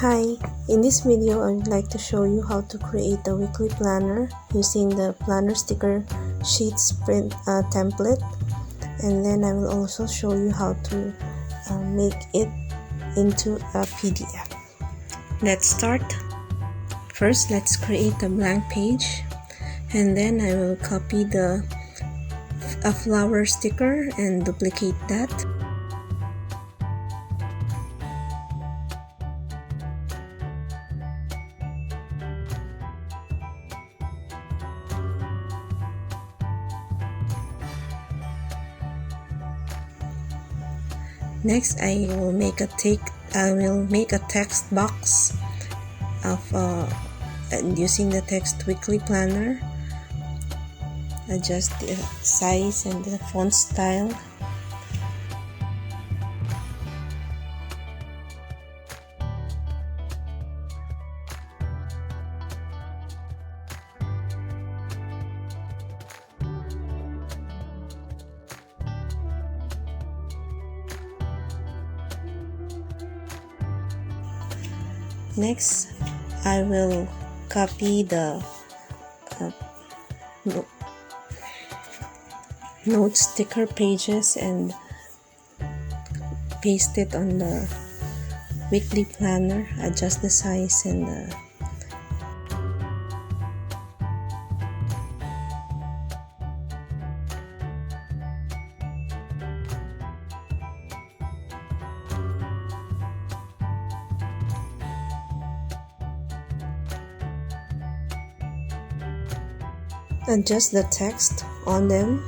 Hi, in this video I would like to show you how to create a weekly planner using the planner sticker sheets print template, and then I will also show you how to make it into a PDF. Let's start. First, let's create a blank page, and then I will copy a flower sticker and duplicate that. Next, I will make a text box of using the text weekly planner. Adjust the size and the font style. Next, I will copy the note sticker pages and paste it on the weekly planner. Adjust the size and adjust the text on them.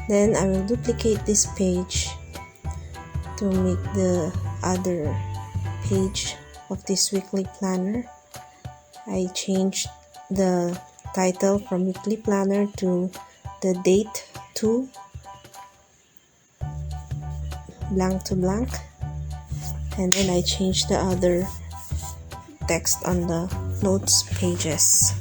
Then I will duplicate this page to make the other page of this weekly planner. I changed the title from weekly planner to the date to blank to blank, and then I changed the other text on the notes pages.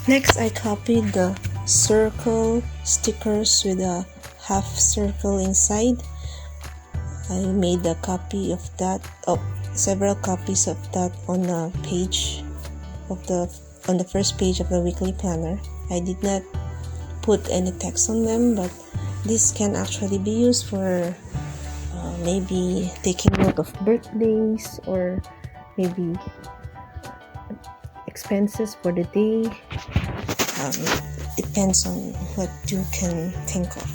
Next, I copied the circle stickers with a half circle inside. I made a copy of that, several copies of that on the page of on the first page of the weekly planner. I did not put any text on them, but this can actually be used for maybe taking note of birthdays or maybe expenses for the day. Depends on what you can think of.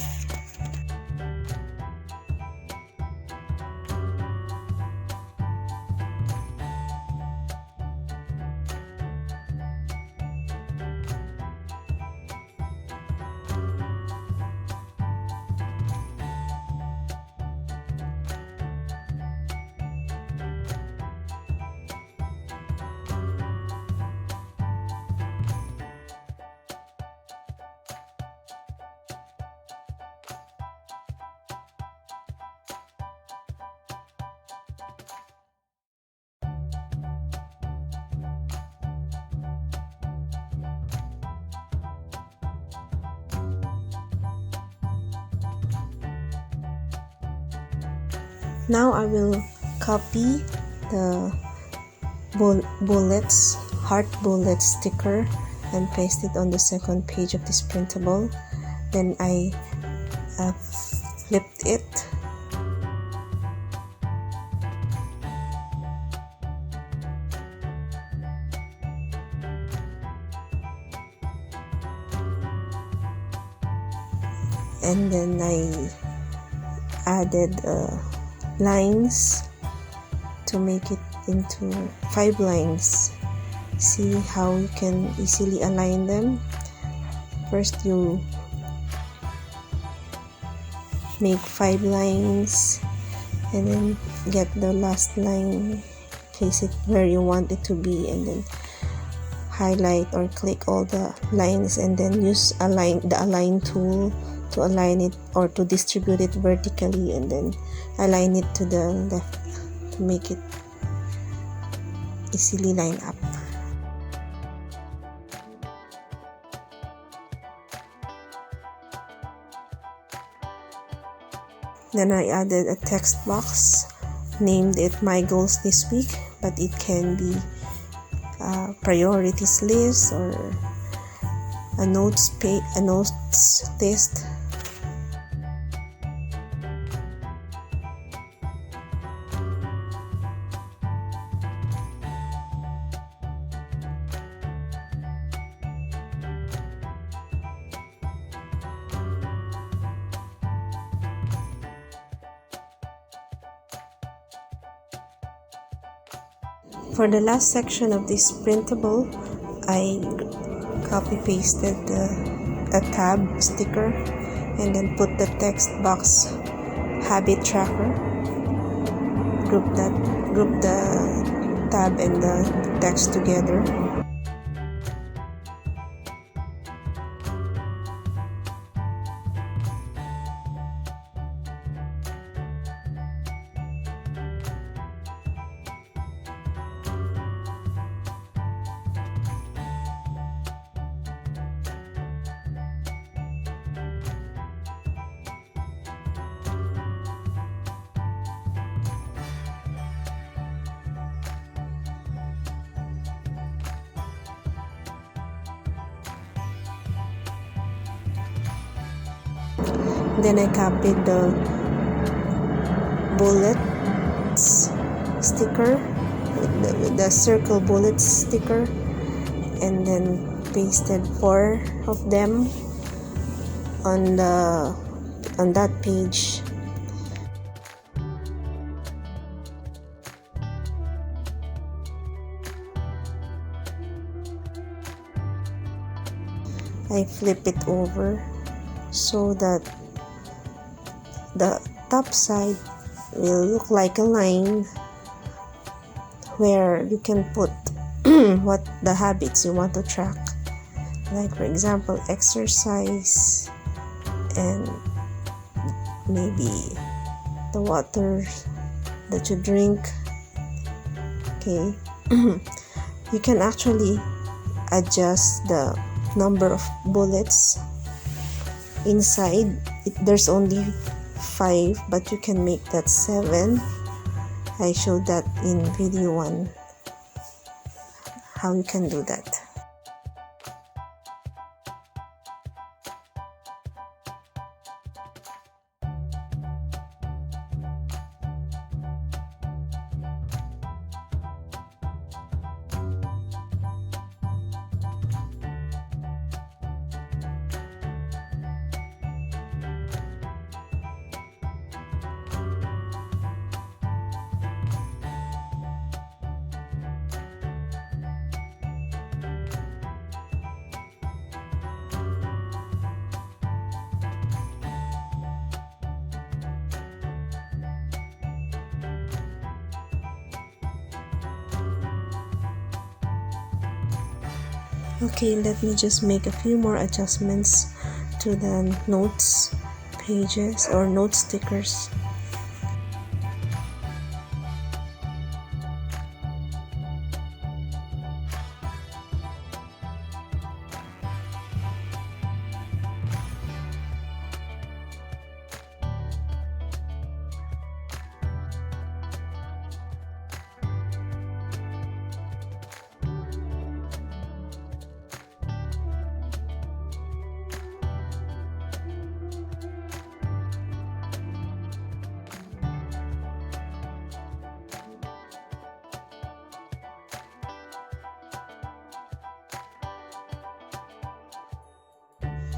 Now I will copy the bullets, heart bullet sticker, and paste it on the second page of this printable. Then I flipped it. And then I added lines to make it into 5 lines. See how you can easily align them. First, you make 5 lines and then get the last line, place it where you want it to be, and then highlight or click all the lines, and then use the align tool to align it or to distribute it vertically, and then align it to the left to make it easily line up. Then I added a text box, named it My Goals This Week, but it can be a priorities list or a notes list. For the last section of this printable, I copy pasted a tab sticker and then put the text box habit tracker. Group the tab and the text together. Then I copied the bullets sticker, the circle bullets sticker, and then pasted 4 of them on that page. I flip it over so that the top side will look like a line where you can put what the habits you want to track, like for example exercise and maybe the water that you drink. Okay. You can actually adjust the number of bullets inside. There's only 5, but you can make that 7. I showed that in video 1 how you can do that. Okay, let me just make a few more adjustments to the notes pages or note stickers.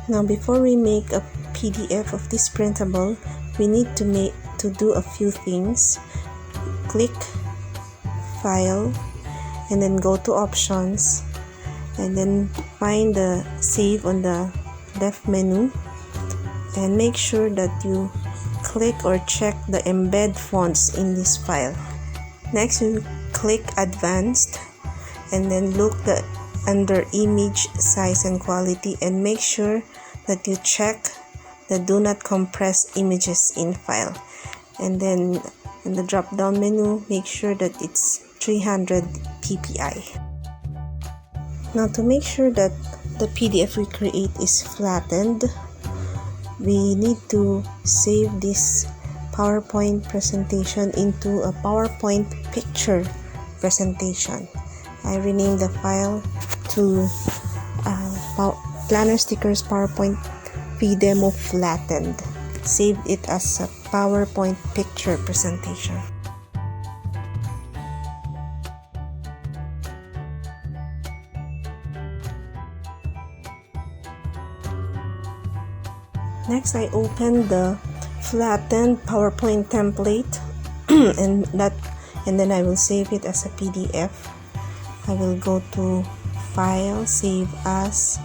Now before we make a PDF of this printable, we need to do a few things. Click File and then go to Options and then find the Save on the left menu and make sure that you click or check the embed fonts in this file. Next, you click Advanced and then look under Image Size and Quality and make sure that you check the Do Not Compress Images in File. And then in the drop down menu, make sure that it's 300 ppi. Now to make sure that the PDF we create is flattened, we need to save this PowerPoint presentation into a PowerPoint picture presentation. I renamed the file to Planner Stickers PowerPoint Pre-Demo Flattened. Saved it as a PowerPoint picture presentation. Next, I open the flattened PowerPoint template and then I will save it as a PDF. I will go to File, Save As,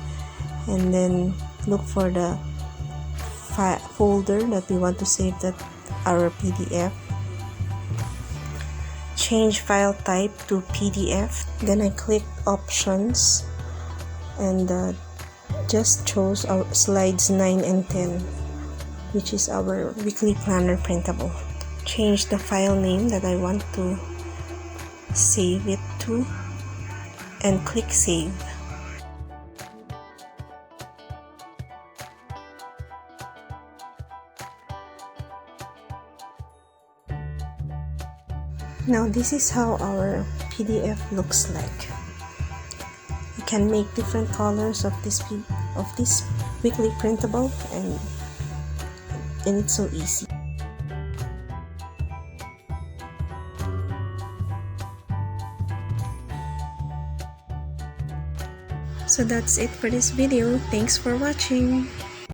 and then look for the folder that we want to save our PDF. Change file type to PDF. Then I click Options and just chose our slides 9 and 10, which is our weekly planner printable. Change the file name that I want to save it to and click Save. Now this is how our PDF looks like. You can make different colors of this weekly printable and it's so easy. So that's it for this video. Thanks for watching.